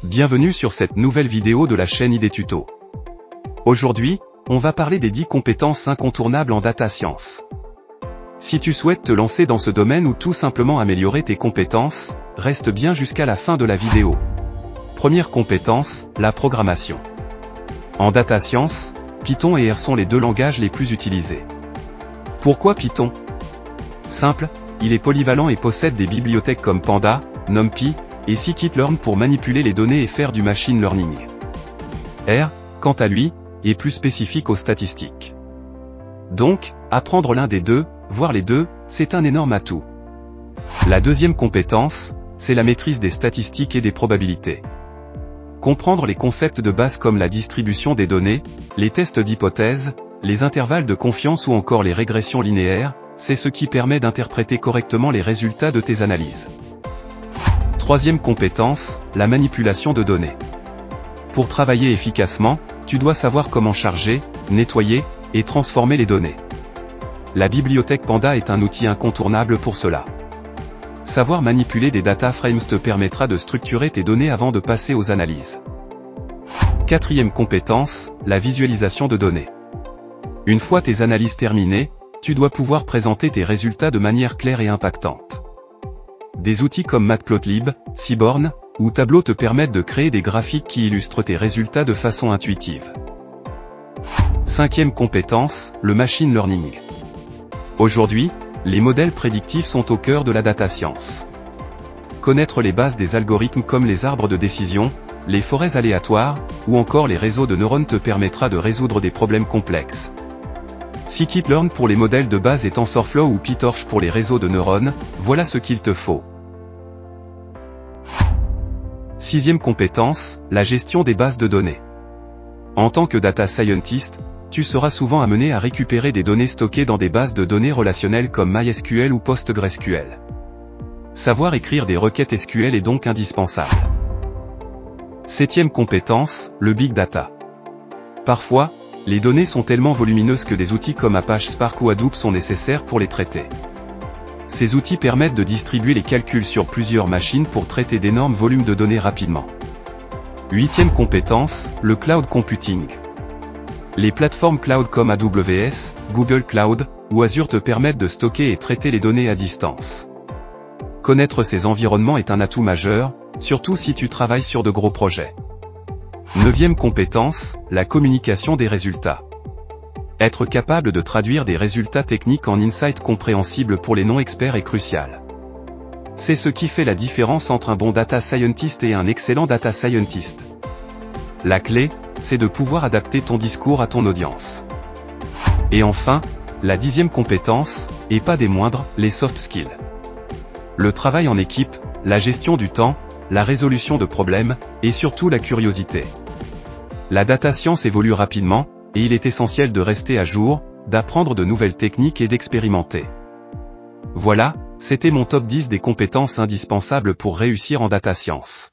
Bienvenue sur cette nouvelle vidéo de la chaîne IDtuto. Aujourd'hui, on va parler des 10 compétences incontournables en data science. Si tu souhaites te lancer dans ce domaine ou tout simplement améliorer tes compétences, reste bien jusqu'à la fin de la vidéo. Première compétence, la programmation. En data science, Python et R sont les deux langages les plus utilisés. Pourquoi Python? Simple, il est polyvalent et possède des bibliothèques comme Panda, NumPy et Scikit-learn pour manipuler les données et faire du machine learning. R, quant à lui, est plus spécifique aux statistiques. Donc, apprendre l'un des deux, voire les deux, c'est un énorme atout. La deuxième compétence, c'est la maîtrise des statistiques et des probabilités. Comprendre les concepts de base comme la distribution des données, les tests d'hypothèse, les intervalles de confiance ou encore les régressions linéaires, c'est ce qui permet d'interpréter correctement les résultats de tes analyses. Troisième compétence, la manipulation de données. Pour travailler efficacement, tu dois savoir comment charger, nettoyer et transformer les données. La bibliothèque Panda est un outil incontournable pour cela. Savoir manipuler des data frames te permettra de structurer tes données avant de passer aux analyses. Quatrième compétence, la visualisation de données. Une fois tes analyses terminées, tu dois pouvoir présenter tes résultats de manière claire et impactante. Des outils comme Matplotlib, Seaborn ou Tableau te permettent de créer des graphiques qui illustrent tes résultats de façon intuitive. Cinquième compétence, le machine learning. Aujourd'hui, les modèles prédictifs sont au cœur de la data science. Connaître les bases des algorithmes comme les arbres de décision, les forêts aléatoires, ou encore les réseaux de neurones te permettra de résoudre des problèmes complexes. Scikit-learn pour les modèles de base et TensorFlow ou PyTorch pour les réseaux de neurones, voilà ce qu'il te faut. Sixième compétence, la gestion des bases de données. En tant que data scientist, tu seras souvent amené à récupérer des données stockées dans des bases de données relationnelles comme MySQL ou PostgreSQL. Savoir écrire des requêtes SQL est donc indispensable. Septième compétence, le big data. Parfois, les données sont tellement volumineuses que des outils comme Apache Spark ou Hadoop sont nécessaires pour les traiter. Ces outils permettent de distribuer les calculs sur plusieurs machines pour traiter d'énormes volumes de données rapidement. Huitième compétence, le cloud computing. Les plateformes cloud comme AWS, Google Cloud ou Azure te permettent de stocker et traiter les données à distance. Connaître ces environnements est un atout majeur, surtout si tu travailles sur de gros projets. Neuvième compétence, la communication des résultats. Être capable de traduire des résultats techniques en insights compréhensibles pour les non-experts est crucial. C'est ce qui fait la différence entre un bon data scientist et un excellent data scientist. La clé, c'est de pouvoir adapter ton discours à ton audience. Et enfin, la dixième compétence, et pas des moindres, les soft skills. Le travail en équipe, la gestion du temps, la résolution de problèmes, et surtout la curiosité. La data science évolue rapidement, et il est essentiel de rester à jour, d'apprendre de nouvelles techniques et d'expérimenter. Voilà, c'était mon top 10 des compétences indispensables pour réussir en data science.